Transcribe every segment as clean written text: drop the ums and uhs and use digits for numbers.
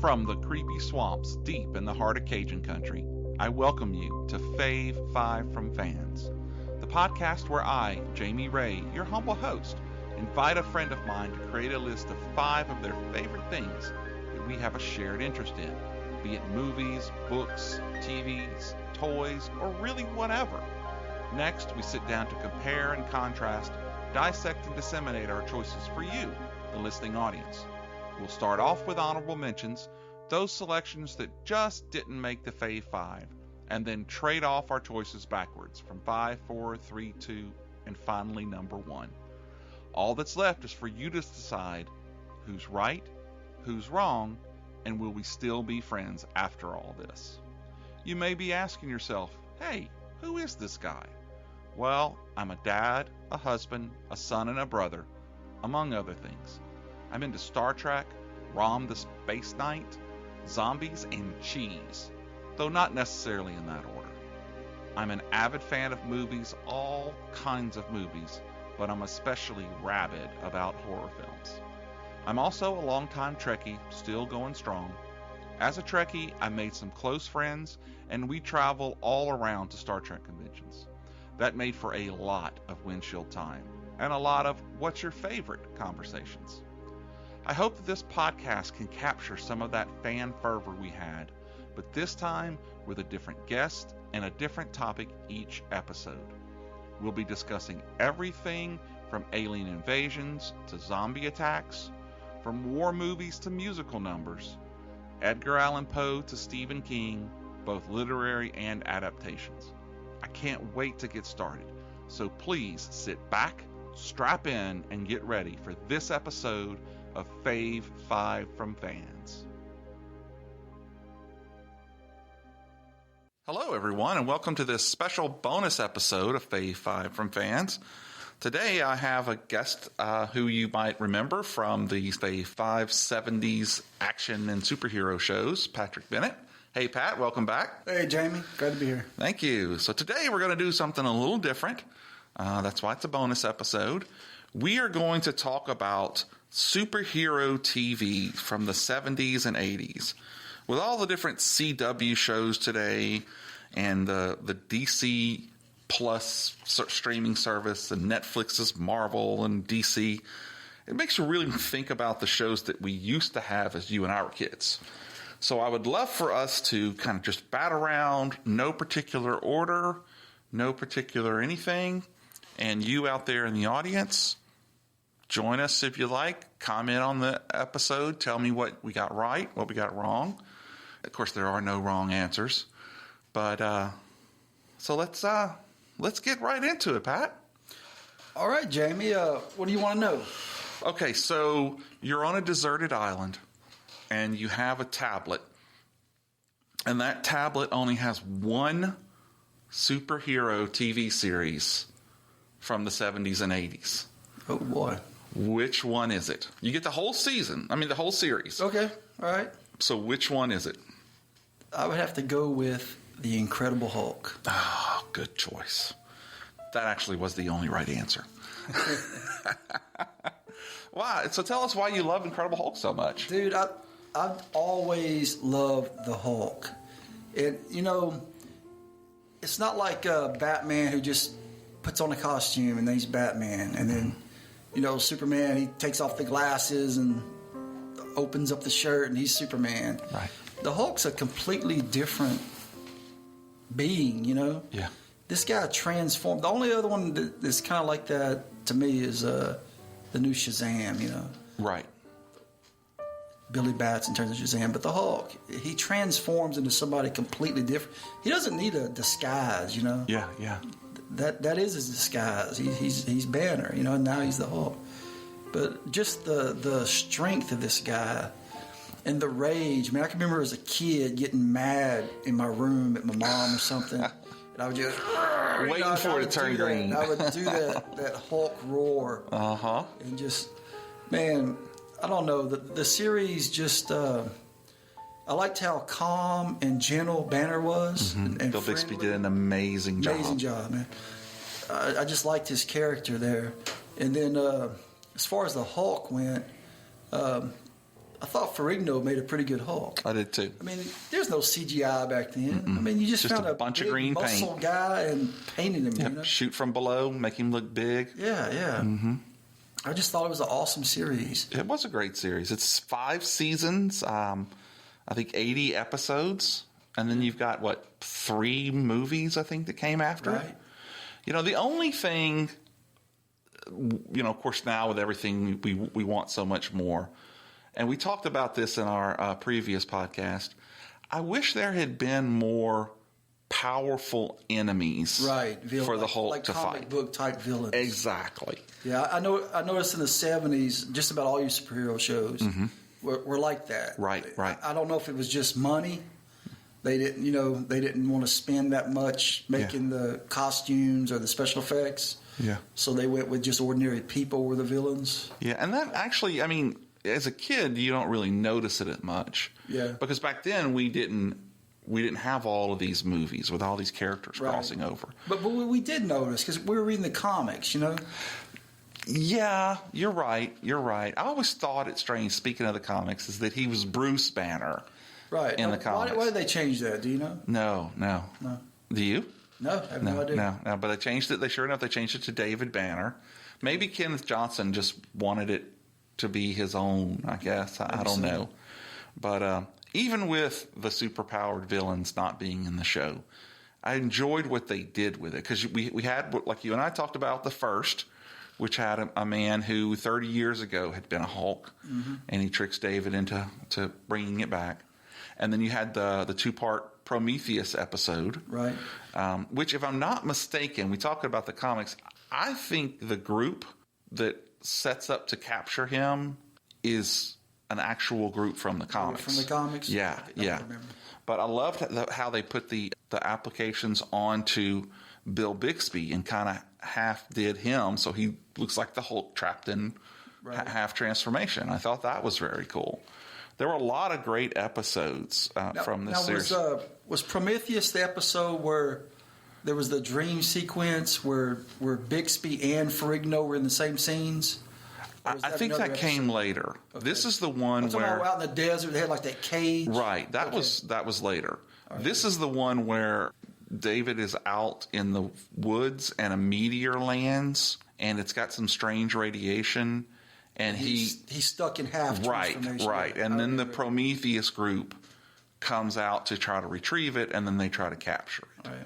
From the creepy swamps deep in the heart of Cajun country, I welcome you to Fave 5 from Fans, the podcast where I, Jamie Ray, your humble host, invite a friend of mine to create a list of 5 of their favorite things that we have a shared interest in, be it movies, books, TVs, toys, or really whatever. Next, we sit down to compare and contrast, dissect and disseminate our choices for you, the listening audience. We'll start off with honorable mentions, those selections that just didn't make the Fave 5, and then trade off our choices backwards from 5, 4, 3, 2, and finally number 1. All that's left is for you to decide who's right, who's wrong, and will we still be friends after all this? You may be asking yourself, hey, who is this guy? Well, I'm a dad, a husband, a son, and a brother, among other things. I'm into Star Trek, Rom the Space Knight, zombies, and cheese, though not necessarily in that order. I'm an avid fan of movies, all kinds of movies, but I'm especially rabid about horror films. I'm also a longtime Trekkie, still going strong. As a Trekkie, I made some close friends, and we travel all around to Star Trek conventions. That made for a lot of windshield time, and a lot of what's your favorite conversations. I hope that this podcast can capture some of that fan fervor we had, but this time with a different guest and a different topic each episode. We'll be discussing everything from alien invasions to zombie attacks, from war movies to musical numbers, Edgar Allan Poe to Stephen King, both literary and adaptations. I can't wait to get started, so please sit back, strap in, and get ready for this episode of Fave 5 from Fans. Hello everyone, and welcome to this special bonus episode of Fave 5 from Fans. Today I have a guest who you might remember from the Fave 5 70's action and superhero shows, Patrick Bennett. Hey Pat, welcome back. Hey Jamie, glad to be here. Thank you. So today we're going to do something a little different. That's why it's a bonus episode. We are going to talk about superhero TV from the 70's and 80's. With all the different CW shows today and the DC Plus streaming service and Netflix's Marvel and DC, it makes you really think about the shows that we used to have as you and I were kids. So I would love for us to kind of just bat around, no particular order, no particular anything, and you out there in the audience, join us if you like, comment on the episode, tell me what we got right, what we got wrong. Of course, there are no wrong answers. But so let's get right into it, Pat. All right, Jamie, what do you want to know? Okay, so you're on a deserted island and you have a tablet. And that tablet only has one superhero TV series from the 70's and 80's. Oh boy. Which one is it? You get the whole season. I mean, the whole series. Okay, all right. So which one is it? I would have to go with The Incredible Hulk. Oh, good choice. That actually was the only right answer. Wow. So tell us why you love Incredible Hulk so much. Dude, I've always loved the Hulk. And, you know, it's not like Batman who just puts on a costume and then he's Batman. And then, you know, Superman, he takes off the glasses and opens up the shirt and he's Superman. Right. The Hulk's a completely different being, you know? Yeah. This guy transformed. The only other one that's kind of like that to me is the new Shazam, you know? Right. Billy Bats in terms of Shazam. But the Hulk, he transforms into somebody completely different. He doesn't need a disguise, you know? Yeah, yeah. That is his disguise. He's Banner, you know, and now he's the Hulk. But just the strength of this guy and the rage. I mean, I can remember as a kid getting mad in my room at my mom or something. And I would just... Waiting for it to turn green. I would do that Hulk roar. Uh-huh. And just, man, I don't know. The series just... I liked how calm and gentle Banner was. Mm-hmm. And Bill Bixby did an amazing job. Amazing job, man. I just liked his character there. And then as far as the Hulk went, I thought Ferrigno made a pretty good Hulk. I did too. I mean, there's no CGI back then. I mean, you just found a bunch big of green muscle paint guy and painted him. Yep. You know? Shoot from below, make him look big. Yeah. I just thought it was an awesome series. It was a great series. It's 5 seasons, I think 80 episodes, and then you've got, 3 movies, I think, that came after it? You know, the only thing, of course, now with everything, we want so much more. And we talked about this in our previous podcast. I wish there had been more powerful enemies for the Hulk like to fight. comic book type villains. Exactly. Yeah, I noticed in the 70's, just about all your superhero shows were like that. Right. I don't know if it was just money. They didn't want to spend that much making the costumes or the special effects. Yeah. So they went with just ordinary people were the villains. Yeah, and that actually, I mean, as a kid, you don't really notice it as much. Yeah. Because back then we didn't have all of these movies with all these characters crossing over. But we did notice because we were reading the comics, you know. Yeah, you're right. I always thought it strange, speaking of the comics, is that he was Bruce Banner. Right. In the comics. Why did they change that? Do you know? No. Do you? No, I have no idea. No, but they changed it. Sure enough, they changed it to David Banner. Maybe Kenneth Johnson just wanted it to be his own, I guess. I don't know. But even with the superpowered villains not being in the show, I enjoyed what they did with it. Because we had, like you and I talked about, the first, which had a man who 30 years ago had been a Hulk, and he tricks David into bringing it back. And then you had the 2-part Prometheus episode, right? Which, if I'm not mistaken, we talked about the comics. I think the group that sets up to capture him is an actual group from the comics. From the comics? Yeah. But I loved how they put the applications onto Bill Bixby and kind of half did him, so he looks like the Hulk trapped in half transformation. I thought that was very cool. There were a lot of great episodes from this series. Was Prometheus the episode where there was the dream sequence where Bixby and Ferrigno were in the same scenes? I think that came later. Okay. This is the one where out in the desert they had like that cage. Right. That was later. Right. This is the one where David is out in the woods and a meteor lands and it's got some strange radiation. And he's stuck in half transformation. Right. And then the Prometheus group comes out to try to retrieve it, and then they try to capture it. Right.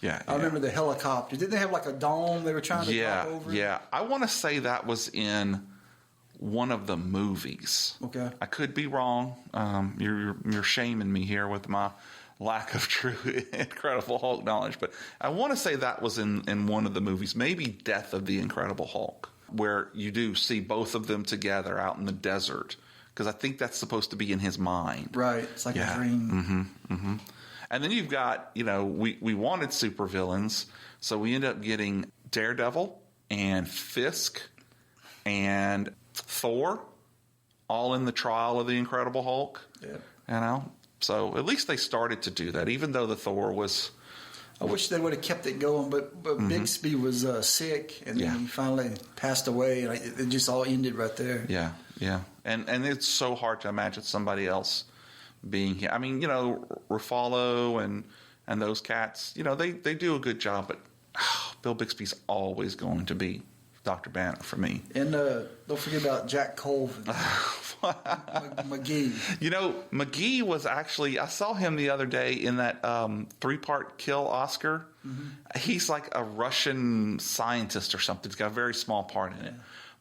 Yeah. I remember the helicopter. Didn't they have like a dome they were trying to drop over? Yeah. I want to say that was in one of the movies. Okay. I could be wrong. You're shaming me here with my lack of true Incredible Hulk knowledge, but I want to say that was in one of the movies, maybe Death of the Incredible Hulk, where you do see both of them together out in the desert, because I think that's supposed to be in his mind. Right. It's like a dream. And then you've got, we wanted supervillains, so we end up getting Daredevil and Fisk and Thor, all in the trial of the Incredible Hulk. Yeah. So at least they started to do that, even though the Thor was... I wish they would have kept it going, but Bixby was sick, and then he finally passed away, and it just all ended right there. Yeah. And it's so hard to imagine somebody else being here. I mean, Ruffalo and those cats, they do a good job, but Bill Bixby's always going to be Dr. Banner for me. And don't forget about Jack Colvin. McGee. McGee was actually, I saw him the other day in that 3-part Kill Oscar. He's like a Russian scientist or something. He's got a very small part in it.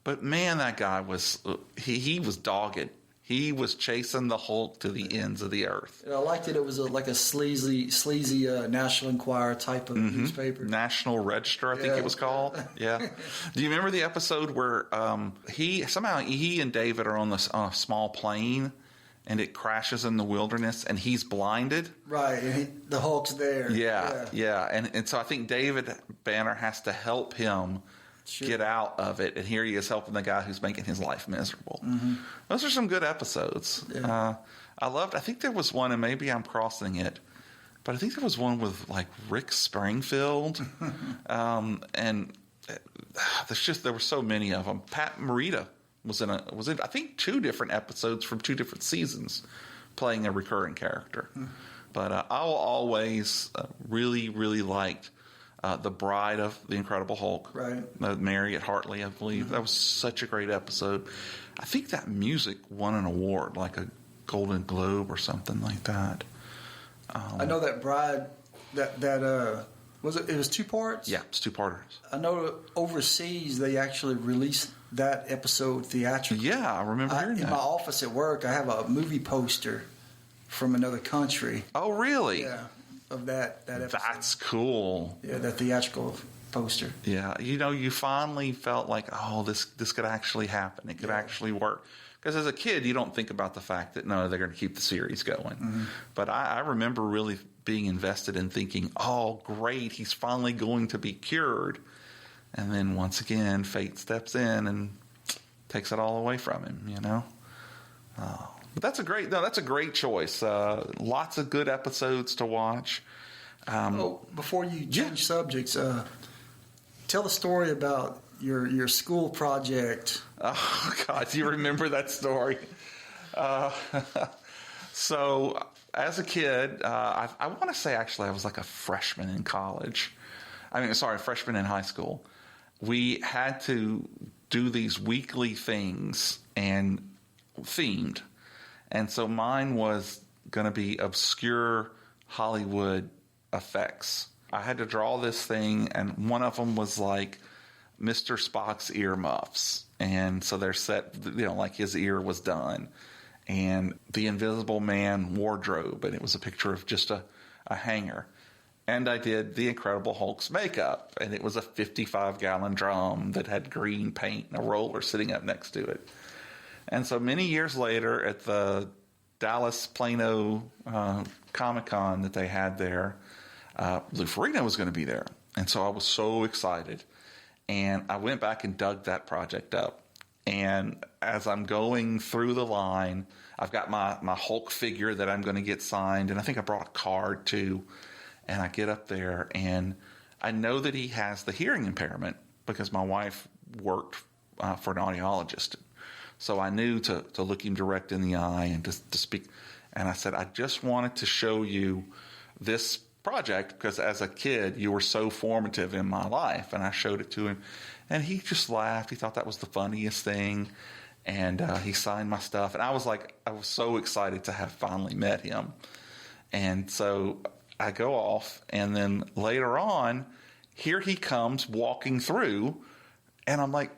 But man, that guy was, he was dogged. He was chasing the Hulk to the ends of the earth. I liked it. It was like a sleazy National Enquirer type of newspaper. National Register, I think it was called. Yeah. Do you remember the episode where he and David are on a small plane and it crashes in the wilderness and he's blinded? Right. And the Hulk's there. Yeah. And so I think David Banner has to help him get out of it, and here he is helping the guy who's making his life miserable. Those are some good episodes. I think there was one, and maybe I'm crossing it, but I think there was one with like Rick Springfield, and there were so many of them. Pat Morita was in I think 2 different episodes from 2 different seasons, playing a recurring character. But I will always really, really liked the Bride of the Incredible Hulk. Right. Mary at Hartley, I believe. That was such a great episode. I think that music won an award, like a Golden Globe or something like that. I know that Bride, that was it? It was 2 parts. Yeah, it's 2-parters. I know overseas they actually released that episode theatrically. Yeah, I remember hearing that. In my office at work, I have a movie poster from another country. Oh, really? Yeah, of that episode. That's cool. Yeah, that theatrical poster. Yeah, you finally felt like, oh, this could actually happen. It could actually work. Because as a kid, you don't think about the fact that, no, they're going to keep the series going. Mm-hmm. But I remember really being invested in thinking, oh, great, he's finally going to be cured. And then once again, fate steps in and takes it all away from him, you know? But that's a great choice. Lots of good episodes to watch. Before you change subjects, tell the story about your school project. Oh, God, do you remember that story? So, as a kid, I want to say, actually, I was like a freshman in college. Freshman in high school. We had to do these weekly things and themed. And so mine was going to be obscure Hollywood effects. I had to draw this thing, and one of them was like Mr. Spock's earmuffs. And so they're set, like his ear was done. And the Invisible Man wardrobe, and it was a picture of just a hanger. And I did the Incredible Hulk's makeup, and it was a 55-gallon drum that had green paint and a roller sitting up next to it. And so many years later at the Dallas Plano Comic-Con that they had there, Lou Ferrigno was going to be there. And so I was so excited. And I went back and dug that project up. And as I'm going through the line, I've got my Hulk figure that I'm going to get signed. And I think I brought a card too. And I get up there, and I know that he has the hearing impairment because my wife worked for an audiologist. So I knew to look him direct in the eye and to speak. And I said, I just wanted to show you this project because as a kid, you were so formative in my life. And I showed it to him, and he just laughed. He thought that was the funniest thing. And he signed my stuff. And I was so excited to have finally met him. And so I go off, and then later on, here he comes walking through, and I'm like,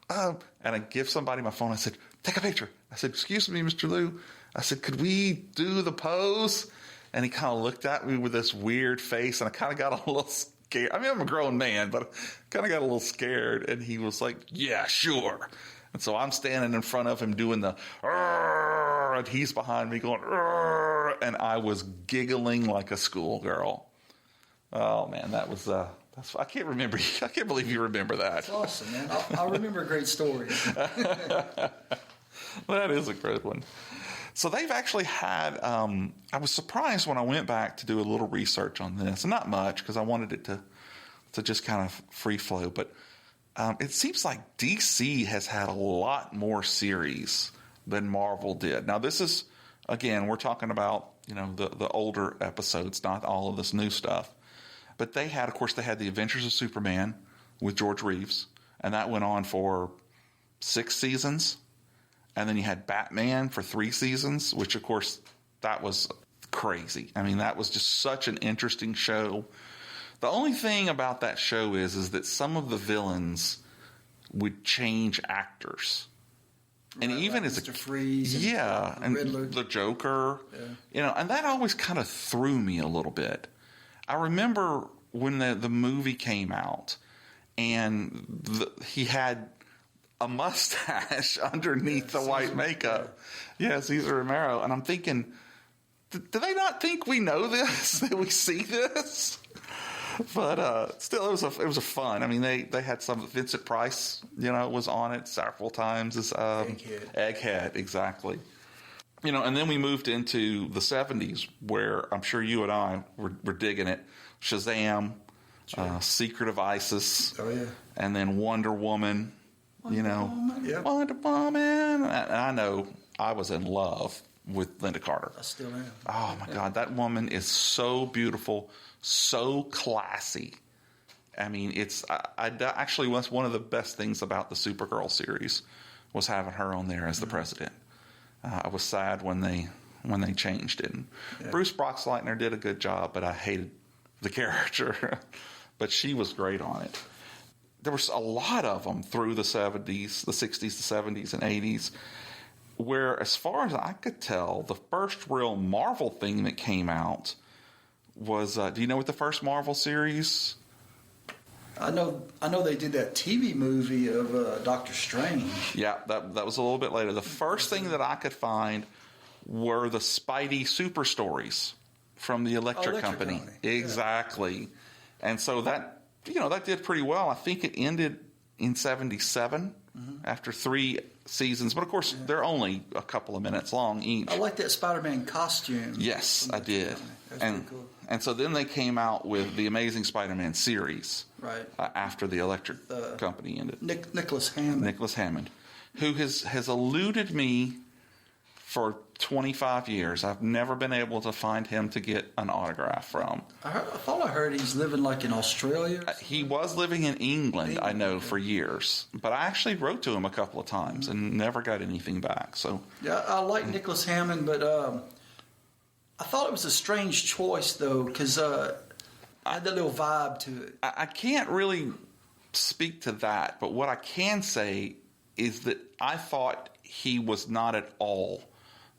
and I give somebody my phone. I said, take a picture. I said, excuse me, Mr. Lou. I said, could we do the pose? And he kind of looked at me with this weird face, and I kind of got a little scared. I mean, I'm a grown man, but I kind of got a little scared, and he was like, yeah, sure. And so I'm standing in front of him doing the, and he's behind me going, and I was giggling like a schoolgirl. Oh man, that was I can't remember. I can't believe you remember that. That's awesome, man. I remember great stories. That is a good one. So they've actually had. I was surprised when I went back to do a little research on this, and not much because I wanted it to just kind of free flow, but. It seems like DC has had a lot more series than Marvel did. Now, this is, again, we're talking about, the older episodes, not all of this new stuff. But they had the Adventures of Superman with George Reeves, and that went on for 6 seasons. And then you had Batman for 3 seasons, which, of course, that was crazy. I mean, that was just such an interesting show. The only thing about that show is that some of the villains would change actors. And even like as Mr. Freeze and Riddler. The Joker, and that always kind of threw me a little bit. I remember when the movie came out, and he had a mustache underneath the white makeup. Yeah, Cesar Romero. And I'm thinking, do they not think we know this? That we see this? But still, it was a fun. I mean, they had some. Vincent Price, was on it several times as Egghead, exactly. And then we moved into the 70's, where I'm sure you and I were digging it. Shazam, sure. Secret of Isis, oh yeah, and then Wonder Woman, Wonder Woman. And I know I was in love with Linda Carter. I still am. Oh, my God. That woman is so beautiful, so classy. I mean, I actually was one of the best things about the Supergirl series was having her on there as the president. I was sad when they changed it. Yeah. Bruce Boxleitner did a good job, but I hated the character. But she was great on it. There was a lot of them through the 70s, the 60s, the 70s, and 80s, where, as far as I could tell, the first real Marvel thing that came out was, do you know what the first Marvel series? I know they did that TV movie of Doctor Strange. Yeah, that was a little bit later. The first thing that I could find were the Spidey super stories from the Electric Company. Exactly. Yeah. And so that did pretty well. I think it ended in 77 after 3 seasons. But, of course, they're only a couple of minutes long each. I like that Spider-Man costume. Yes, I did. That's pretty cool. And so then they came out with the Amazing Spider-Man series after the Electric Company ended. Nicholas Hammond, who has eluded me for 25 years. I've never been able to find him to get an autograph from. I thought I heard he's living like in Australia. He was living in England, I know, for years. But I actually wrote to him a couple of times and never got anything back. So yeah, I like Nicholas Hammond, but I thought it was a strange choice, though, because I had that little vibe to it. I can't really speak to that, but what I can say is that I thought he was not at all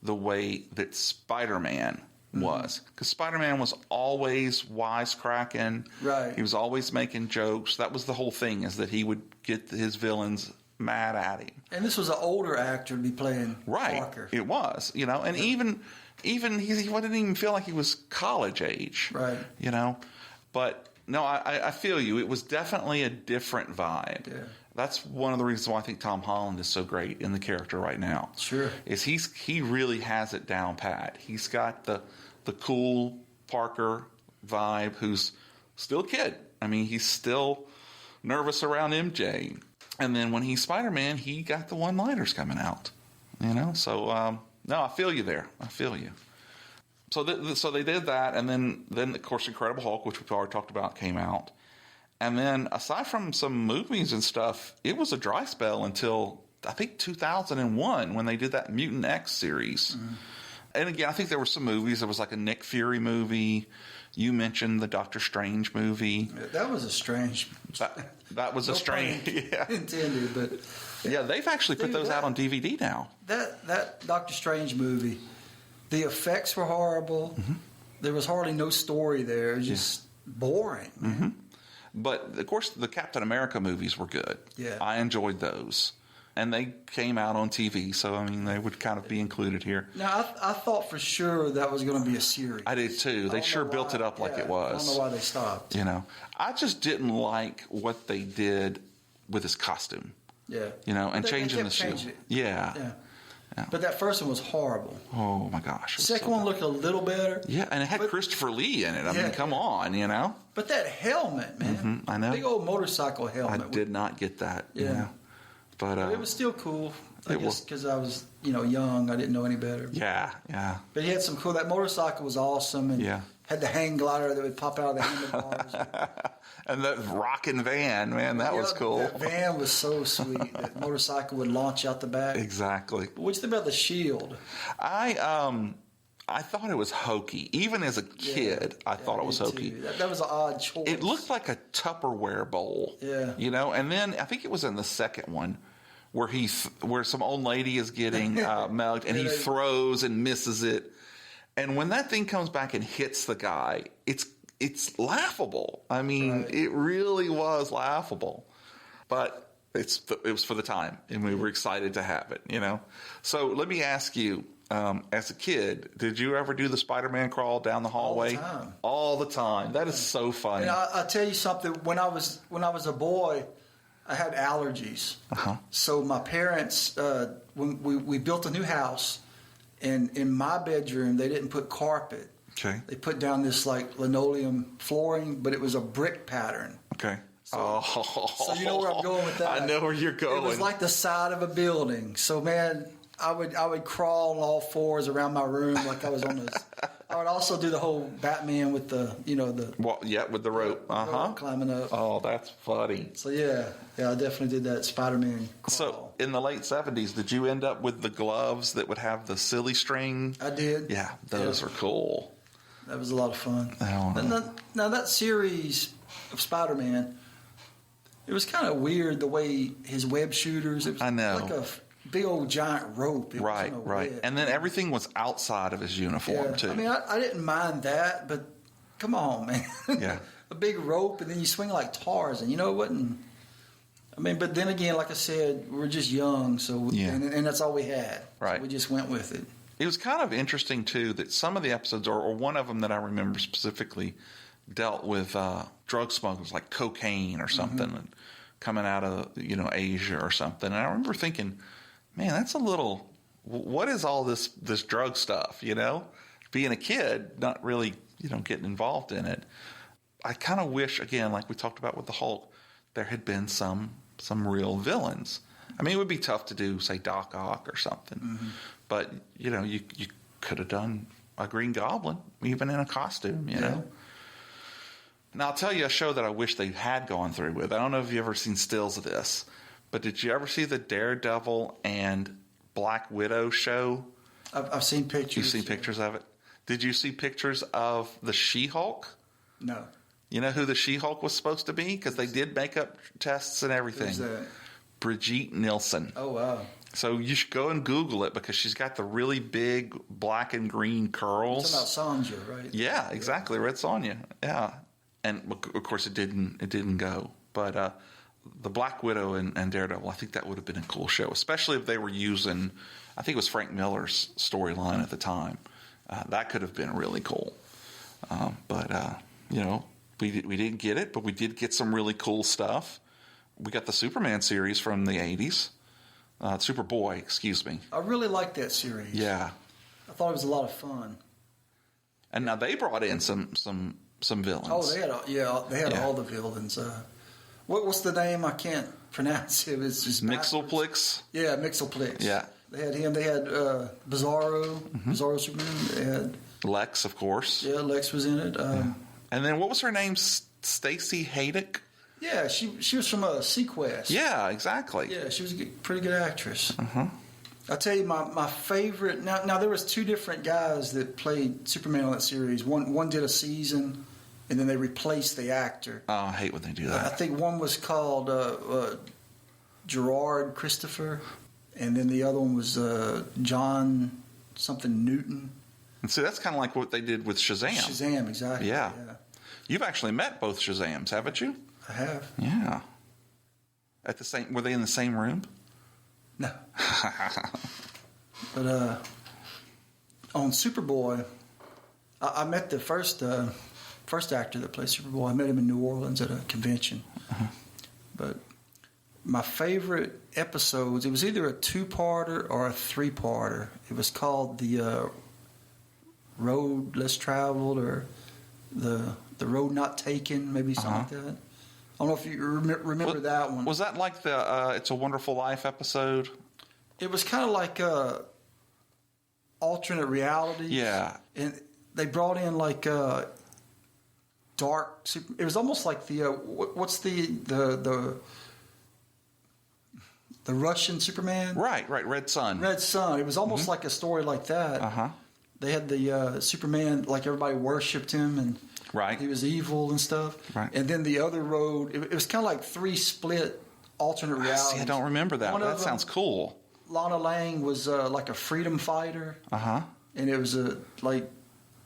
the way that Spider-Man was. Because Spider-Man was always wisecracking. Right. He was always making jokes. That was the whole thing, is that he would get his villains mad at him. And this was an older actor to be playing Parker. It was, and even he didn't even feel like he was college age. Right. But no, I feel you. It was definitely a different vibe. Yeah. That's one of the reasons why I think Tom Holland is so great in the character right now. Sure. Is he really has it down pat. He's got the cool Parker vibe who's still a kid. I mean, he's still nervous around MJ. And then when he's Spider-Man, he got the one-liners coming out. So no, I feel you there. I feel you. So they did that, and then of course Incredible Hulk, which we've already talked about, came out. And then aside from some movies and stuff, it was a dry spell until I think 2001 when they did that Mutant X series. And again, I think there were some movies. There was like a Nick Fury movie. You mentioned the Doctor Strange movie. Yeah, that was a strange. That was a strange. Yeah. Intended, but yeah, they've actually put those out on DVD now. That Doctor Strange movie, the effects were horrible. There was hardly no story there. It was just boring. But, of course, the Captain America movies were good. Yeah. I enjoyed those. And they came out on TV, so, I mean, they would kind of be included here. Now, I thought for sure that was going to be a series. I did, too. They sure built it up like it was. I don't know why they stopped. I just didn't like what they did with his costume. Yeah. And changing the shoe. Yeah. But that first one was horrible. Oh, my gosh. The second one looked a little better. Yeah, and it had Christopher Lee in it. I mean, come on, But that helmet, man. I know. Big old motorcycle helmet. I did not get that. Yeah. But it was still cool. I guess because I was, young. I didn't know any better. Yeah. But he had some cool. That motorcycle was awesome. And had the hang glider that would pop out of the handlebars. And that rocking van, man, that was cool. That van was so sweet. That motorcycle would launch out the back. Exactly. But what's about the shield? I thought it was hokey. Even as a kid, I thought it was hokey. That was an odd choice. It looked like a Tupperware bowl. Yeah. And then I think it was in the second one where some old lady is getting milked and he throws and misses it. And when that thing comes back and hits the guy, it's laughable. I mean, It really was laughable. But it was for the time, and we were excited to have it, So let me ask you, as a kid, did you ever do the Spider-Man crawl down the hallway? All the time. That is so funny. And I'll tell you something. When I was a boy, I had allergies. So my parents, when we built a new house, and in my bedroom, they didn't put carpet. Okay. They put down this like linoleum flooring, but it was a brick pattern. Okay. So you know where I'm going with that. I know where you're going. It was like the side of a building. So, man, I would crawl on all fours around my room like I was on this. I would also do the whole Batman with the with the rope. Rope climbing up. Oh, that's funny. So, yeah, I definitely did that Spider-Man crawl. So, in the late 70s, did you end up with the gloves that would have the silly string? I did. Yeah, those are cool. That was a lot of fun. Oh, Now, that series of Spider-Man, it was kind of weird the way his web shooters, it was I know. like a big old giant rope. It Right. Web. And then everything was outside of his uniform, too. I mean, I didn't mind that, but come on, man. Yeah. A big rope, and then you swing like Tarzan. You know, it wasn't... I mean, but then again, like I said, we're just young, so and that's all we had. Right. So we just went with it. It was kind of interesting, too, that some of the episodes, or one of them that I remember specifically, dealt with drug smugglers, like cocaine or something, and coming out of, Asia or something. And I remember thinking, man, that's a little, what is all this drug stuff, Being a kid, not really, getting involved in it. I kind of wish, again, like we talked about with the Hulk, there had been some real villains. I mean, it would be tough to do, say, Doc Ock or something. But, you could have done a Green Goblin, even in a costume, you know. Now, I'll tell you a show that I wish they had gone through with. I don't know if you've ever seen stills of this, but did you ever see the Daredevil and Black Widow show? I've seen pictures. You've seen pictures of it? Did you see pictures of the She-Hulk? No. You know who the She-Hulk was supposed to be? Because they did makeup tests and everything. Who's that? Brigitte Nielsen. Oh, wow. So you should go and Google it because she's got the really big black and green curls. It's about Sonja, right? Yeah, exactly. Red Sonja. Yeah. And, of course, it didn't go. But the Black Widow and Daredevil, I think that would have been a cool show, especially if they were using, I think it was Frank Miller's storyline at the time. That could have been really cool. But we didn't get it, but we did get some really cool stuff. We got the Superman series from the 80s. Superboy, excuse me. I really liked that series. Yeah. I thought it was a lot of fun. And now they brought in some villains. Oh, they had all the villains. What's the name? I can't pronounce it. It's just Mixelplix. Yeah, Mixelplix. Yeah. They had him. They had Bizarro, Bizarro Superman. They had Lex, of course. Yeah, Lex was in it. And then what was her name? Stacy Haydock? Yeah, she was from Sequest. Yeah, exactly. Yeah, she was a pretty good actress. I'll tell you my favorite. Now there was two different guys that played Superman on that series. One did a season, and then they replaced the actor. Oh, I hate when they do that. I think one was called Gerard Christopher, and then the other one was John something Newton. And see, that's kind of like what they did with Shazam. Shazam, exactly. Yeah. You've actually met both Shazams, haven't you? I have. Yeah. Were they in the same room? No. But on Superboy, I met the first actor that played Superboy. I met him in New Orleans at a convention. But my favorite episodes, it was either a 2-parter or a 3-parter. It was called the Road Less Traveled or the Road Not Taken, maybe something like that. I don't know if you remember that one. Was that like the It's a Wonderful Life episode? It was kind of like alternate reality. Yeah. And they brought in like dark. It was almost like the what's the Russian Superman? Right. Red Sun. Red Sun. It was almost like a story like that. They had the Superman, like everybody worshipped him and. Right. He was evil and stuff. Right. And then the other road, it was kind of like 3 split alternate realities. See, I don't remember that. That sounds cool. Lana Lang was like a freedom fighter. And it was a like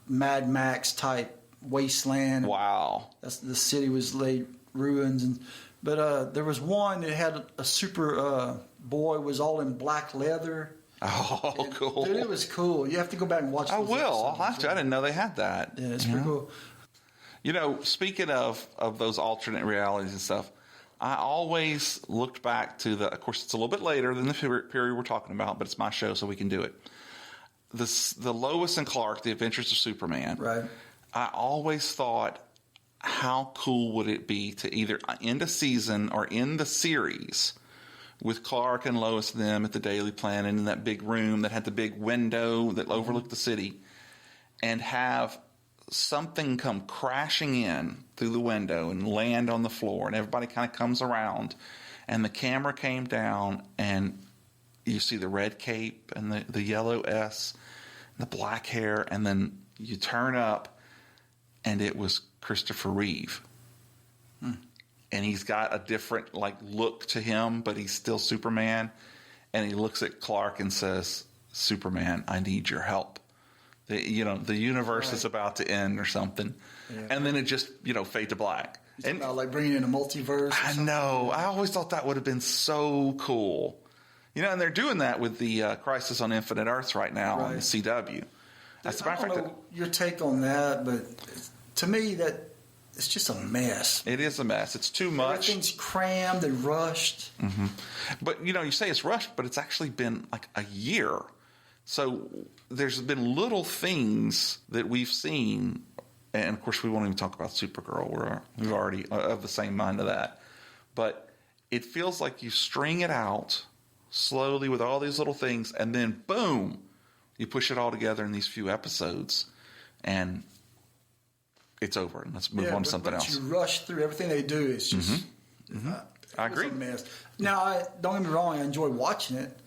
Mad Max type wasteland. Wow. The city was laid ruins. But there was one that had a super boy was all in black leather. Oh, and, cool. Dude, it was cool. You have to go back and watch I will. I'll have to. I didn't know they had that. Yeah, it's pretty cool. Speaking of those alternate realities and stuff, I always looked back to of course, it's a little bit later than the period we're talking about, but it's my show, so we can do it. The Lois and Clark, The Adventures of Superman. Right. I always thought how cool would it be to either end a season or end the series with Clark and Lois and them at the Daily Planet in that big room that had the big window that overlooked the city, and have something come crashing in through the window and land on the floor, and everybody kind of comes around, and the camera came down, and you see the red cape and the yellow S, and the black hair, and then you turn up, and it was Christopher Reeve. And he's got a different look to him, but he's still Superman. And he looks at Clark and says, "Superman, I need your help. The universe is about to end or something." Yeah. And then it just fade to black. And about bringing in a multiverse. I know. I always thought that would have been so cool. And they're doing that with the Crisis on Infinite Earths right now on the CW. I don't know your take on that, but to me that. It's just a mess. It is a mess. It's too much. Everything's crammed and rushed. Mm-hmm. But, you say it's rushed, but it's actually been a year. So there's been little things that we've seen. And, of course, we won't even talk about Supergirl. We're already of the same mind of that. But it feels like you string it out slowly with all these little things, and then, boom, you push it all together in these few episodes. And it's over, and let's move on to something else. You rush through everything they do. It's just, I agree. A mess. Now, don't get me wrong. I enjoyed watching it.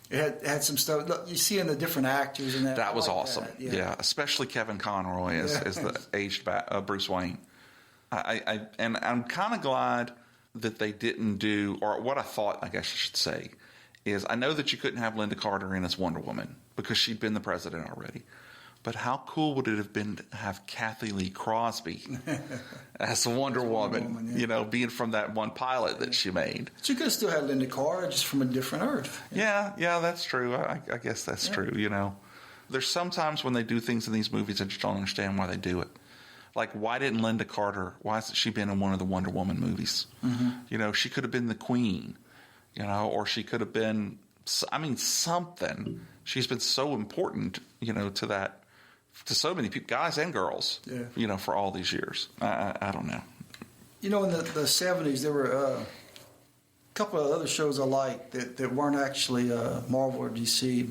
It had some stuff. Look, you see in the different actors and that. That was awesome. That. Yeah, especially Kevin Conroy as the aged Bruce Wayne. And I'm kind of glad that they didn't do, or what I thought, I guess I should say, is I know that you couldn't have Linda Carter in as Wonder Woman because she'd been the president already. But how cool would it have been to have Kathy Lee Crosby as Wonder Woman, being from that one pilot that she made. She could have still had Linda Carter, just from a different Earth. Yeah, that's true. I guess that's true, There's sometimes when they do things in these movies, I just don't understand why they do it. Like, why didn't Linda Carter, why hasn't she been in one of the Wonder Woman movies? Mm-hmm. She could have been the Queen, or she could have been, something. She's been so important, to that. To so many people, guys and girls, for all these years. I don't know. In the 70s, there were a couple of other shows I liked that weren't actually Marvel or DC,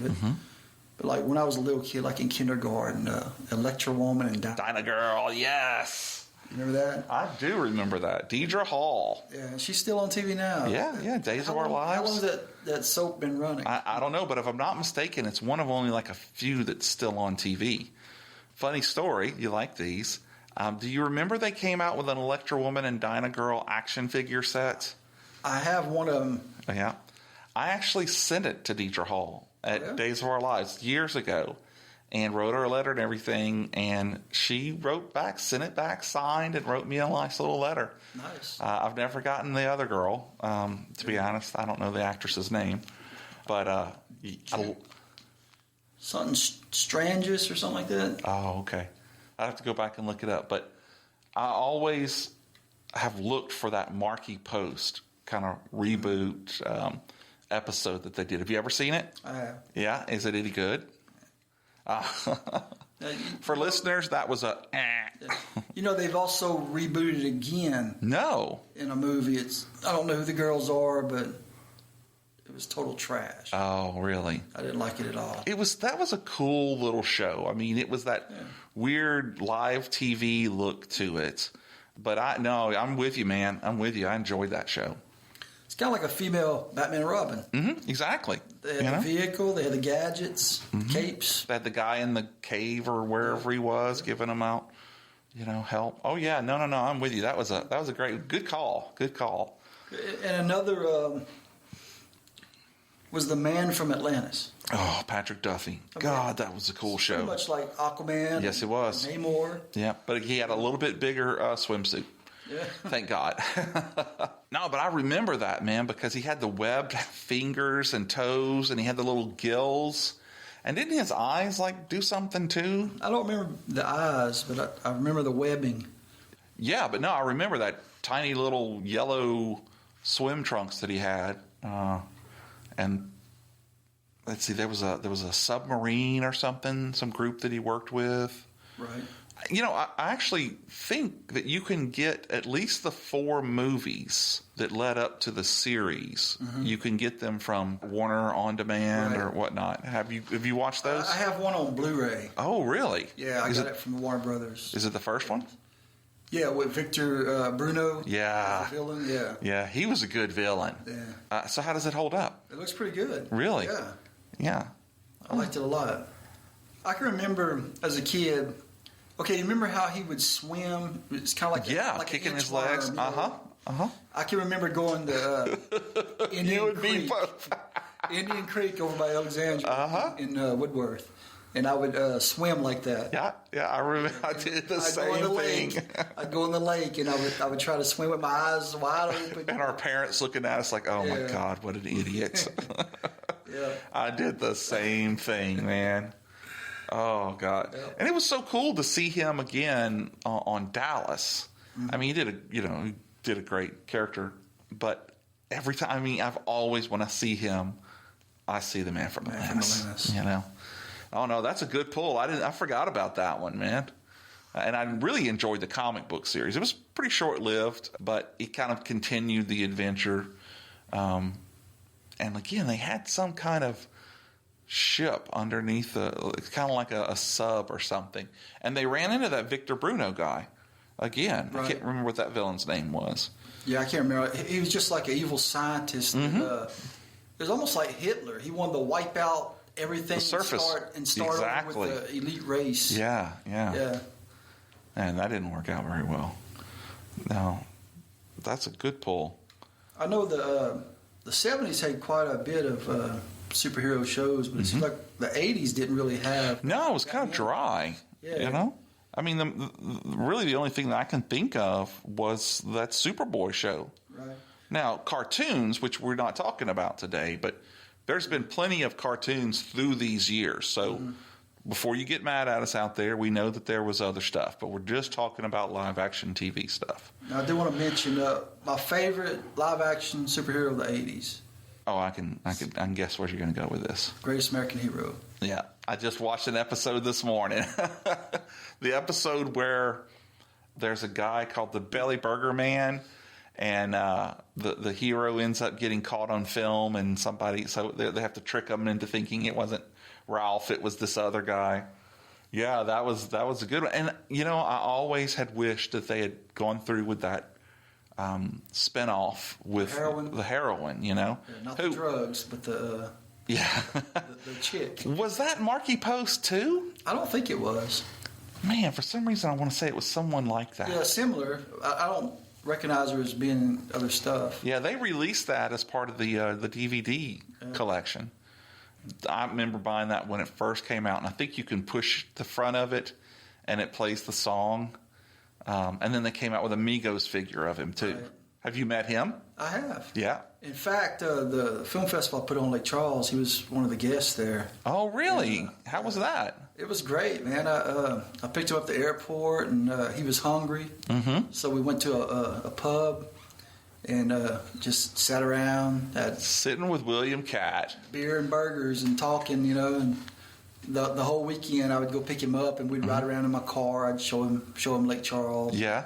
but like when I was a little kid, like in kindergarten, Electra Woman and Dinah Girl, yes. You remember that? I do remember that. Deidre Hall. Yeah, she's still on TV now. Yeah, Days of Our Lives. How long has that soap been running? I don't know, but if I'm not mistaken, it's one of only a few that's still on TV. Funny story, you like these. Do you remember they came out with an Electra Woman and Dinah Girl action figure set? I have one of them. Yeah. I actually sent it to Deidre Hall at Days of Our Lives years ago and wrote her a letter and everything, and she wrote back, sent it back, signed, and wrote me a nice little letter. Nice. I've never gotten the other girl, to be honest. I don't know the actress's name. But something Strangis or something like that. Oh, okay. I'd have to go back and look it up. But I always have looked for that Marky Post kind of reboot episode that they did. Have you ever seen it? I have. Yeah? Is it any good? For listeners, that was a... they've also rebooted again. No. In a movie. I don't know who the girls are, but it was total trash. Oh, really? I didn't like it at all. That was a cool little show. It was that weird live TV look to it. But I'm with you, man. I'm with you. I enjoyed that show. It's kind of like a female Batman and Robin. Mm-hmm, exactly. They had the vehicle, they had the gadgets, capes. They had the guy in the cave or wherever he was giving them out, help. Oh yeah, no, I'm with you. That was a good call. Good call. And another was the Man from Atlantis. Oh, Patrick Duffy. God, that was a cool show. Pretty much like Aquaman. Yes, it was. Namor. Yeah, but he had a little bit bigger swimsuit. Yeah. Thank God. No, but I remember that, man, because he had the webbed fingers and toes, and he had the little gills. And didn't his eyes, do something, too? I don't remember the eyes, but I remember the webbing. Yeah, but no, I remember that tiny little yellow swim trunks that he had. And let's see, there was a submarine or something, some group that he worked with. Right. I actually think that you can get at least the 4 movies that led up to the series. Mm-hmm. You can get them from Warner On Demand or whatnot. Have you watched those? I have one on Blu-ray. Oh, really? Yeah, I got it from Warner Brothers. Is it the first one? Yeah, with Victor Bruno. Yeah. The villain, yeah. Yeah, he was a good villain. Yeah. So how does it hold up? It looks pretty good. Really? Yeah. Yeah. I liked it a lot. I can remember as a kid. Okay, you remember how he would swim? It's kind of like kicking his worm, legs. I can remember going to Indian Creek, Indian Creek over by Alexandria in Woodworth, and I would swim like that. Yeah, I remember. I did the same thing. I'd go in the lake, and I would try to swim with my eyes wide open. And our parents looking at us like, "Oh my God, what an idiot!" Yeah, I did the same thing, man. Oh God! Yep. And it was so cool to see him again on Dallas. Mm-hmm. I mean, he did a great character. But every time, I've always, when I see him, I see the Man from Atlantis. Oh no, that's a good pull. I forgot about that one, man. And I really enjoyed the comic book series. It was pretty short lived, but it kind of continued the adventure. And again, they had some kind of ship underneath it's kind of like a sub or something, and they ran into that Victor Bruno guy again. Right. I can't remember what that villain's name was. Yeah, I can't remember. He was just like an evil scientist. Mm-hmm. It was almost like Hitler. He wanted to wipe out everything, the surface, and start over with the elite race. Yeah. And that didn't work out very well. No, that's a good pull. I know the 70's had quite a bit of superhero shows, but it seems like the 80's didn't really have. No, it was kind of dry. Yeah. I mean, really the only thing that I can think of was that Superboy show. Right. Now, cartoons, which we're not talking about today, but there's been plenty of cartoons through these years. So before you get mad at us out there, we know that there was other stuff, but we're just talking about live action TV stuff. Now, I do want to mention my favorite live action superhero of the 80's. Oh, I can guess where you're going to go with this. Greatest American Hero. Yeah, I just watched an episode this morning. The episode where there's a guy called the Belly Burger Man, and the hero ends up getting caught on film, and so they have to trick him into thinking it wasn't Ralph, it was this other guy. Yeah, that was a good one. And I always had wished that they had gone through with that spinoff with the heroine, not the drugs, but the chick. Was that Marky Post too? I don't think it was. Man, for some reason I want to say it was someone like that. Yeah, similar. I don't recognize her as being in other stuff. Yeah, they released that as part of the DVD collection. I remember buying that when it first came out, and I think you can push the front of it and it plays the song. And then they came out with a Migos figure of him, too. Right. Have you met him? I have. Yeah. In fact, the film festival I put on Lake Charles, he was one of the guests there. Oh, really? How was that? It was great, man. I picked him up at the airport, and he was hungry. Mm-hmm. So we went to a pub and just sat around. Sitting with William Catt. Beer and burgers and talking, and the whole weekend I would go pick him up and we'd ride around in my car. I'd show him Lake Charles. Yeah.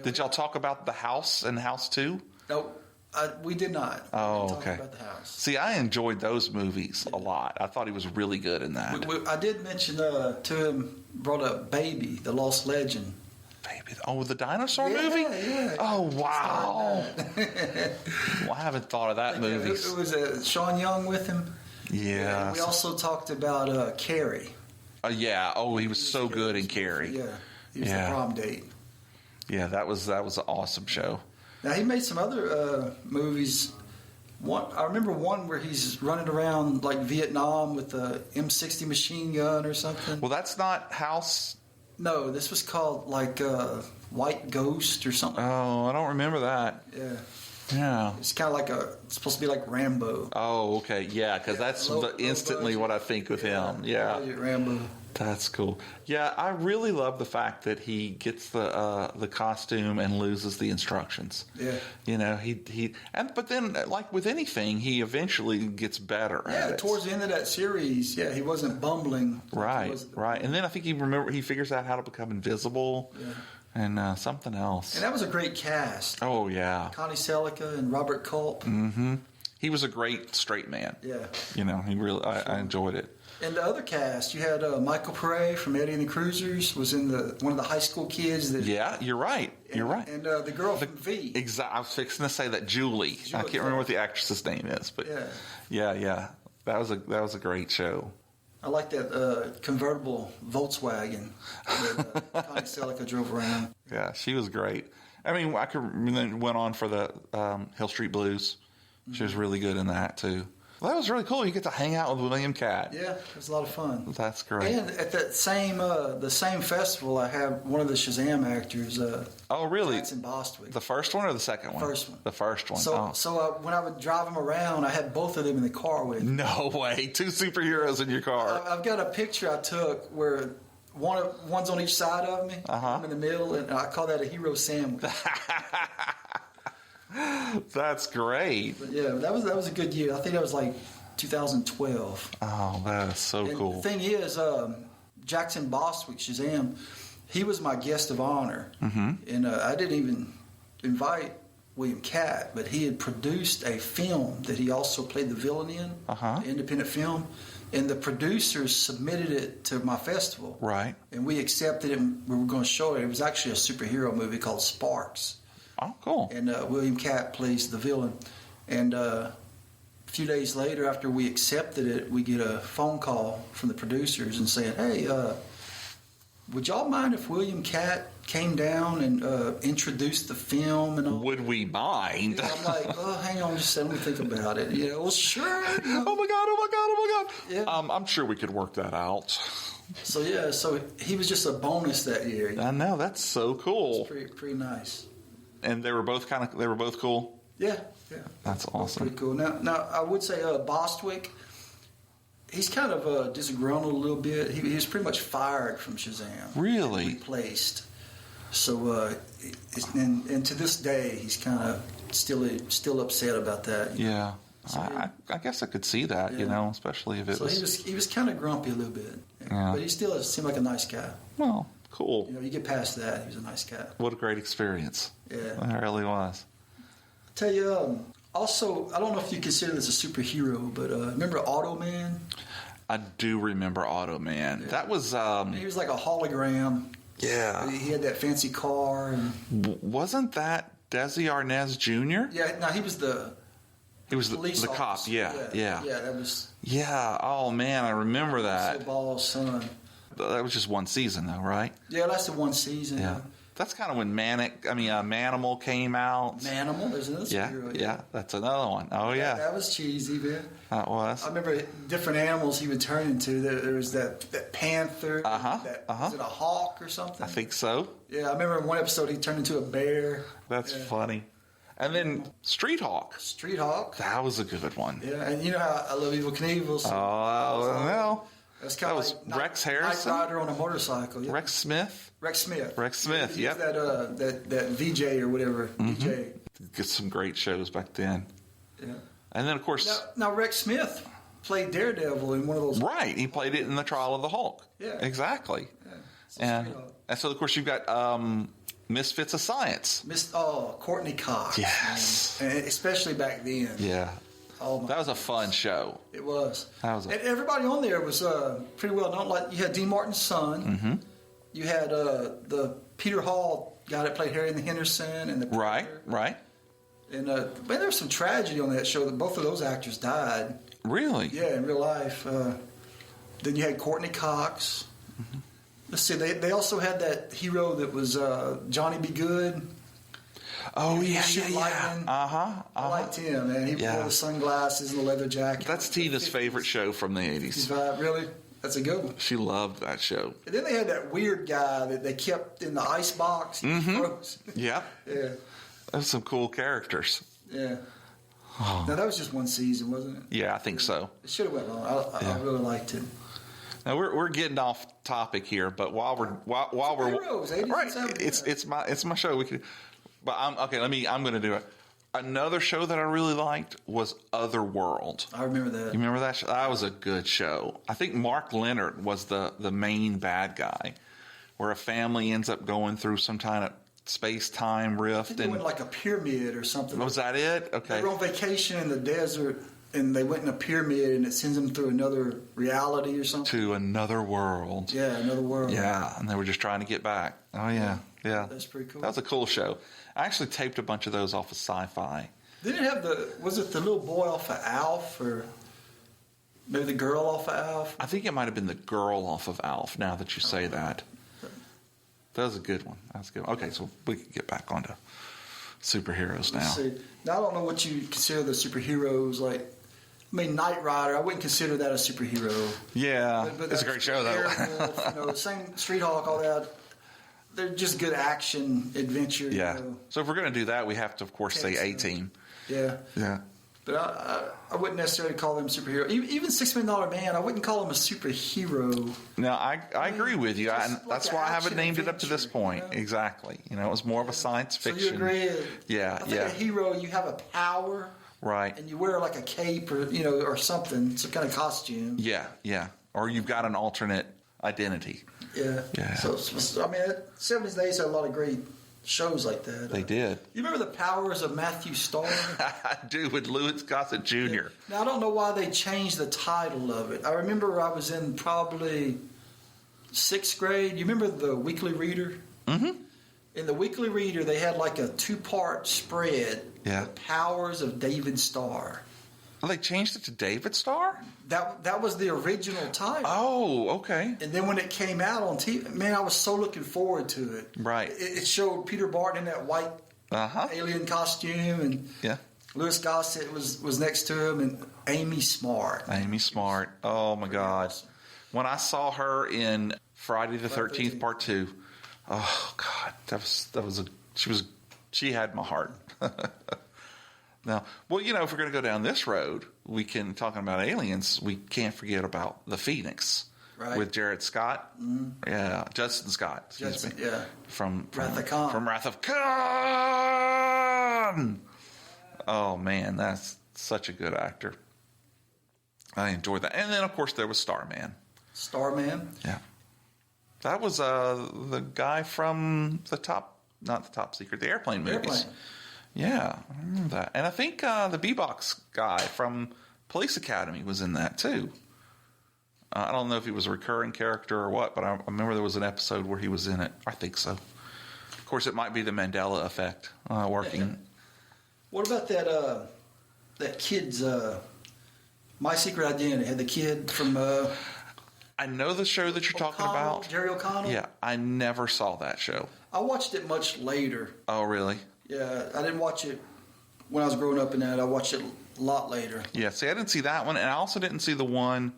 Did y'all talk about the house and House 2? No, we did not. Oh, we didn't okay. Talk about the house. See, I enjoyed those movies a lot. I thought he was really good in that. I did mention to him, brought up Baby, the Lost Legend. Baby, the dinosaur movie? Yeah. Oh, wow. Well, I haven't thought of that movie. It was Sean Young with him. Yeah. And we also talked about Carrie. Yeah. Oh, he was so good in Carrie. Yeah. He was the prom date. Yeah, that was an awesome show. Now, he made some other movies. I remember one where he's running around like Vietnam with a M60 machine gun or something. Well, that's not House. No, this was called like White Ghost or something. Oh, I don't remember that. Yeah. Yeah. It's kind of like it's supposed to be like Rambo. Oh, okay. Yeah, because that's instantly what I think with him. Yeah. Rambo. That's cool. Yeah, I really love the fact that he gets the costume and loses the instructions. Yeah. You know, but then, like with anything, he eventually gets better at it. Towards the end of that series, he wasn't bumbling. Right. And then I think he figures out how to become invisible. Yeah. And something else. And that was a great cast. Oh, yeah. Connie Selica and Robert Culp. Mm-hmm. He was a great straight man. Yeah. You know, he really, I enjoyed it. And the other cast, you had Michael Pare from Eddie and the Cruisers was in one of the high school kids. Yeah, you're right. You're right. And the girl from V. Exactly. I was fixing to say that Julie. I can't remember what the actress's name is, but yeah. That was a great show. I like that convertible Volkswagen that Connie Selica drove around. Yeah, she was great. I mean, went on for the Hill Street Blues. She was really good in that too. Well, that was really cool. You get to hang out with William Catt. Yeah, it was a lot of fun. That's great. And at that the same festival, I had one of the Shazam actors. Oh, really? Jackson Bostwick. The first one or the second one? First one. The first one. So when I would drive him around, I had both of them in the car with me. No way! 2 superheroes in your car. I've got a picture I took where one's on each side of me. I'm in the middle, and I call that a hero sandwich. That's great. But yeah, that was a good year. I think that was like 2012. Oh, that is so cool. The thing is, Jackson Bostwick, Shazam, he was my guest of honor. Mm-hmm. And I didn't even invite William Catt, but he had produced a film that he also played the villain in, an independent film. And the producers submitted it to my festival. Right. And we accepted it, and we were going to show it. It was actually a superhero movie called Sparks. Oh, cool. And William Catt plays the villain. And a few days later, after we accepted it, we get a phone call from the producers and saying, hey, would y'all mind if William Catt came down and introduced the film and all? Would we mind? Yeah, I'm like, hang on just a second, let me think about it. Yeah, well, sure. You know. Oh my God. Yeah. I'm sure we could work that out. So he was just a bonus that year. I know, that's so cool. It's pretty nice. And they were both cool? Yeah. That's awesome. Pretty cool. Now I would say Bostwick, he's kind of disgruntled a little bit. He was pretty much fired from Shazam. Really? Replaced. So, and to this day, he's kind of still upset about that. Yeah. So I guess I could see that, especially if it was... So he was kind of grumpy a little bit. Yeah. But he still seemed like a nice guy. Well, cool. You get past that, he was a nice guy. What a great experience. Yeah. It really was. I tell you, also, I don't know if you consider this a superhero, but remember Automan? I do remember Automan. Yeah. That was... he was like a hologram. Yeah. He had that fancy car. Wasn't that Desi Arnaz Jr.? Yeah, no, he was the cop. Yeah. Yeah, that was... Yeah, oh man, I remember that. Ball's son. That was just one season though, right? Yeah, that's the one season. Yeah. That's kind of when Manimal came out. Manimal? There's another superhero. Yeah, that's another one. Oh, yeah. That was cheesy, man. That was. I remember different animals he would turn into. There was that panther. Was it a hawk or something? I think so. Yeah, I remember in one episode he turned into a bear. That's funny. And then Street Hawk. Street Hawk. That was a good one. Yeah, and you know how I love Evel Knievel. So well. That was like Rex Harrison. Knight Rider on a motorcycle. Yeah. Rex Smith. Yep. That VJ or whatever. DJ. Get some great shows back then. Yeah. And then of course. Now Rex Smith played Daredevil in one of those. Right. He played it in the Trial of the Hulk. Yeah. Exactly. Yeah. And so of course you've got Misfits of Science. Courtney Cox. Yes. Man. And especially back then. Yeah. Oh, that was a fun show. It was. And everybody on there was pretty well known. Like you had Dean Martin's son. Mm-hmm. You had the Peter Hall guy that played Harry and the Henderson and the Predator. Right. And man, there was some tragedy on that show that both of those actors died. Really? Yeah, in real life. Then you had Courtney Cox. Mm-hmm. Let's see. They also had that hero that was Johnny B. Good. Oh, yeah. I liked him, man. He wore the sunglasses and the leather jacket. That's Tina's favorite show from the 80s. Really? That's a good one. She loved that show. And then they had that weird guy that they kept in the ice box. Mm-hmm. Yeah. Yeah. Those some cool characters. Yeah. Oh. Now, that was just one season, wasn't it? Yeah, I think so. It should have went on. I really liked it. Now we're getting off topic here, but while we're Superheroes, 80s right, and 70s. it's my show. But I'm going to do it. Another show that I really liked was Otherworld. I remember that. You remember that show? That was a good show. I think Mark Leonard was the main bad guy, where a family ends up going through some kind of space-time rift. I think they went like a pyramid or something. Was that it? Okay. They were on vacation in the desert, and they went in a pyramid, and it sends them through another reality or something. To another world. Yeah, another world. Yeah, and they were just trying to get back. Oh, yeah. That's pretty cool. That was a cool show. I actually taped a bunch of those off of Sci-Fi. Didn't it have was it the little boy off of Alf, or maybe the girl off of Alf? I think it might have been the girl off of Alf, now that you say that. That was a good one. Okay, so we can get back onto superheroes now. Let's see. Now, I don't know what you consider the superheroes. Like, I mean, Knight Rider, I wouldn't consider that a superhero. Yeah, but it's a great show, though. Airwolf, same Street Hawk, all that. They're just good action, adventure. Yeah. So if we're going to do that, we have to, of course, say A-Team. Yeah. Yeah. But I wouldn't necessarily call them superhero. Even $6 Million Man, I wouldn't call him a superhero. No, I agree with you. That's why I haven't named it up to this point. You know? Exactly. It was more of a science fiction. So you agree? Yeah. I think a hero, you have a power. Right. And you wear like a cape or something, some kind of costume. Yeah. Or you've got an alternate identity. Yeah. So I mean, 70s and 80s had a lot of great shows like that. They did. You remember The Powers of Matthew Starr? I do, with Louis Gossett Jr. Yeah. Now, I don't know why they changed the title of it. I remember I was in probably 6th grade. You remember the Weekly Reader? Mm-hmm. In the Weekly Reader, they had like a 2-part spread. Yeah. The Powers of David Starr. Well, they changed it to David Starr? That was the original title. Oh, okay. And then when it came out on TV, man, I was so looking forward to it. Right. It showed Peter Barton in that white alien costume, and Louis Gossett was next to him, and Amy Smart. Oh my God. When I saw her in Friday the 13th Part 2, oh God, she had my heart. Now, well, if we're going to go down this road, talking about aliens, we can't forget about The Phoenix. Right. With Jared Scott. Mm-hmm. Yeah, Justin Scott, excuse me. Yeah. From Wrath of Khan. From Wrath of Khan! Oh, man, that's such a good actor. I enjoyed that. And then, of course, there was Starman. Starman? Yeah. That was the guy from not the Top Secret, the Airplane movies. Yeah, I remember that. And I think the B-Box guy from Police Academy was in that, too. I don't know if he was a recurring character or what, but I remember there was an episode where he was in it. I think so. Of course, it might be the Mandela effect working. Yeah. What about that kid's My Secret Identity? Had the kid from... I know the show that you're talking about. Jerry O'Connell? Yeah, I never saw that show. I watched it much later. Oh, really? Yeah, I didn't watch it when I was growing up in that. I watched it a lot later. Yeah, see, I didn't see that one, and I also didn't see the one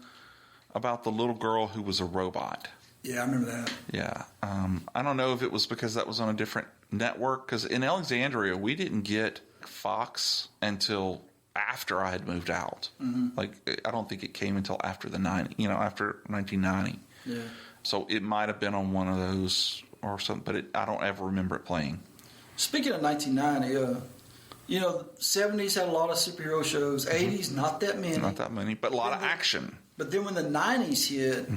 about the little girl who was a robot. Yeah, I remember that. Yeah. I don't know if it was because that was on a different network, because in Alexandria, we didn't get Fox until after I had moved out. Mm-hmm. Like, I don't think it came until after after 1990. Yeah. So it might have been on one of those or something, but I don't ever remember it playing. Speaking of 1990, 70s had a lot of superhero shows. 80s, not that many. Not that many, but a lot of action. But then when the 90s hit,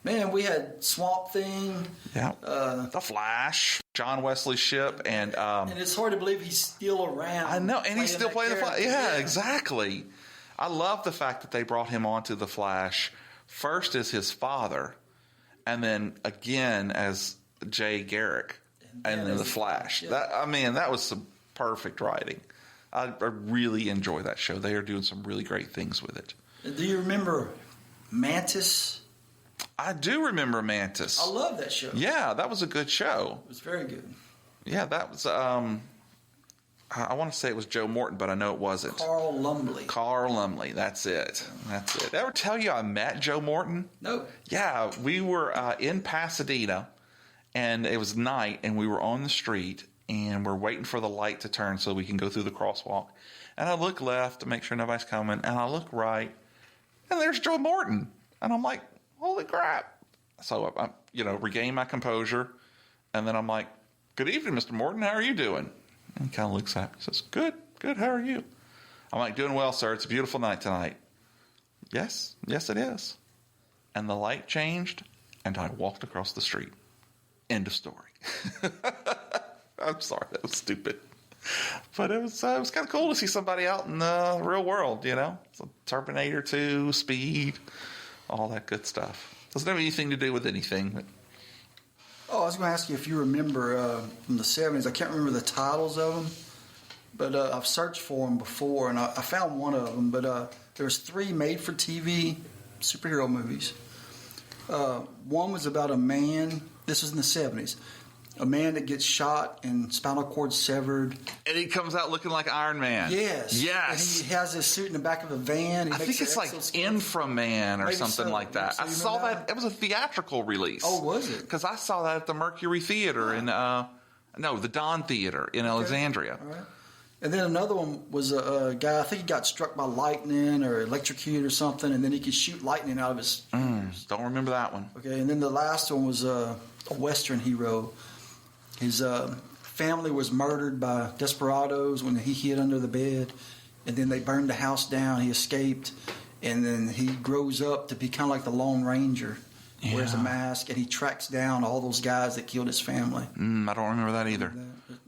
man, we had Swamp Thing. Yeah. The Flash, John Wesley Shipp, and it's hard to believe he's still around. I know, and he's still playing the Flash. Yeah, yeah, exactly. I love the fact that they brought him onto the Flash first as his father, and then again as Jay Garrick. And then the Flash. Yeah. That was some perfect writing. I really enjoy that show. They are doing some really great things with it. Do you remember Mantis? I do remember Mantis. I love that show. Yeah, that was a good show. It was very good. Yeah, that was. I want to say it was Joe Morton, but I know it wasn't. Carl Lumbly. That's it. Did I ever tell you I met Joe Morton? No. Yeah, we were in Pasadena. And it was night, and we were on the street, and we're waiting for the light to turn so we can go through the crosswalk. And I look left to make sure nobody's coming, and I look right, and there's Joe Morton. And I'm like, holy crap. So I regain my composure. And then I'm like, good evening, Mr. Morton. How are you doing? And he kind of looks at me and says, good. How are you? I'm like, doing well, sir. It's a beautiful night tonight. Yes, it is. And the light changed, and I walked across the street. End of story. I'm sorry, that was stupid. But it was kind of cool to see somebody out in the real world, So Terminator 2, Speed, all that good stuff. Doesn't have anything to do with anything. But... Oh, I was going to ask you if you remember from the 70s. I can't remember the titles of them, but I've searched for them before, and I found one of them. But there's 3 made-for-TV superhero movies. One was about a man. This was in the 70s. A man that gets shot and spinal cord severed. And he comes out looking like Iron Man. Yes. And he has his suit in the back of a van. I think it's like Inframan or something like that. I saw that. It was a theatrical release. Oh, was it? Because I saw that at the Mercury Theater the Don Theater in Alexandria. All right. And then another one was a guy, I think he got struck by lightning or electrocuted or something, and then he could shoot lightning out of his fingers. Don't remember that one. Okay, and then the last one was a Western hero. His family was murdered by desperados when he hid under the bed, and then they burned the house down. He escaped, and then he grows up to be kind of like the Lone Ranger. Yeah. Wears a mask, and he tracks down all those guys that killed his family. I don't remember that either.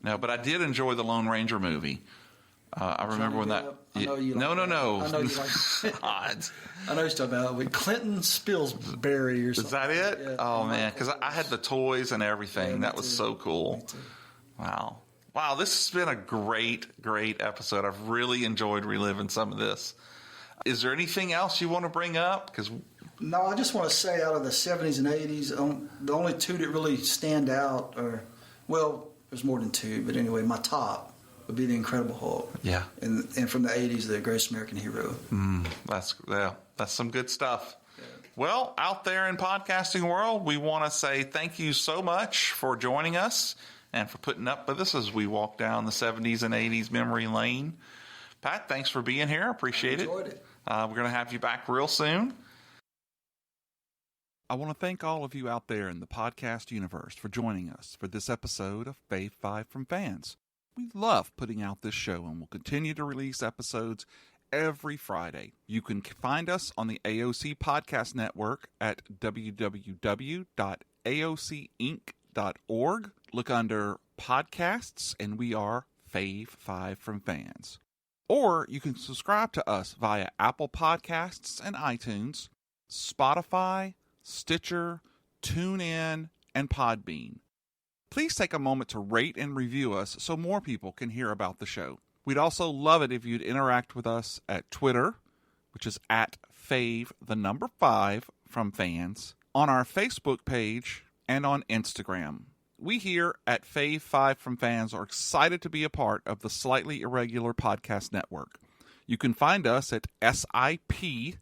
No, but I did enjoy the Lone Ranger movie. I remember when that... I know you no. I know you like God. I know you're talking about with Clinton Spilsbury or something. Is that it? Yeah. Oh, man, because I had the toys and everything. Yeah, that was so cool. Me too. Wow, this has been a great episode. I've really enjoyed reliving some of this. Is there anything else you want to bring up? No, I just want to say out of the 70s and 80s, the only 2 that really stand out there's more than 2, but anyway, my top would be the Incredible Hulk. Yeah. And from the 80s, the Greatest American Hero. That's some good stuff. Yeah. Well, out there in podcasting world, we want to say thank you so much for joining us and for putting up with us as we walk down the 70s and 80s memory lane. Pat, thanks for being here. Appreciate it. Enjoyed it. We're going to have you back real soon. I want to thank all of you out there in the podcast universe for joining us for this episode of Fave 5 from Fans. We love putting out this show and will continue to release episodes every Friday. You can find us on the AOC Podcast Network at www.aocinc.org. Look under podcasts, and we are Fave 5 from Fans. Or you can subscribe to us via Apple Podcasts and iTunes, Spotify, Stitcher, TuneIn, and Podbean. Please take a moment to rate and review us so more people can hear about the show. We'd also love it if you'd interact with us at Twitter, which is at Fave5 from Fans, on our Facebook page, and on Instagram. We here at Fave 5 from Fans are excited to be a part of the Slightly Irregular Podcast Network. You can find us at sipnet.us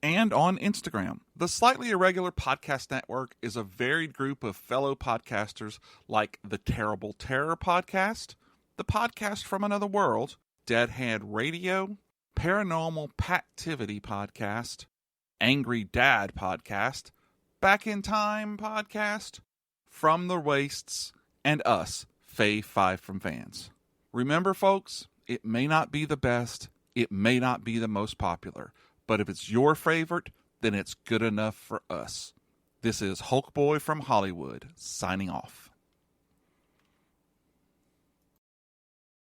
and on Instagram. The Slightly Irregular Podcast Network is a varied group of fellow podcasters like the Terrible Terror Podcast, the Podcast from Another World, Deadhead Radio, Paranormal Pativity Podcast, Angry Dad Podcast, Back in Time Podcast, From the Wastes, and us, Fave 5 from Fans. Remember, folks, it may not be the best, it may not be the most popular, but if it's your favorite, then it's good enough for us. This is Hulk Boy from Hollywood, signing off.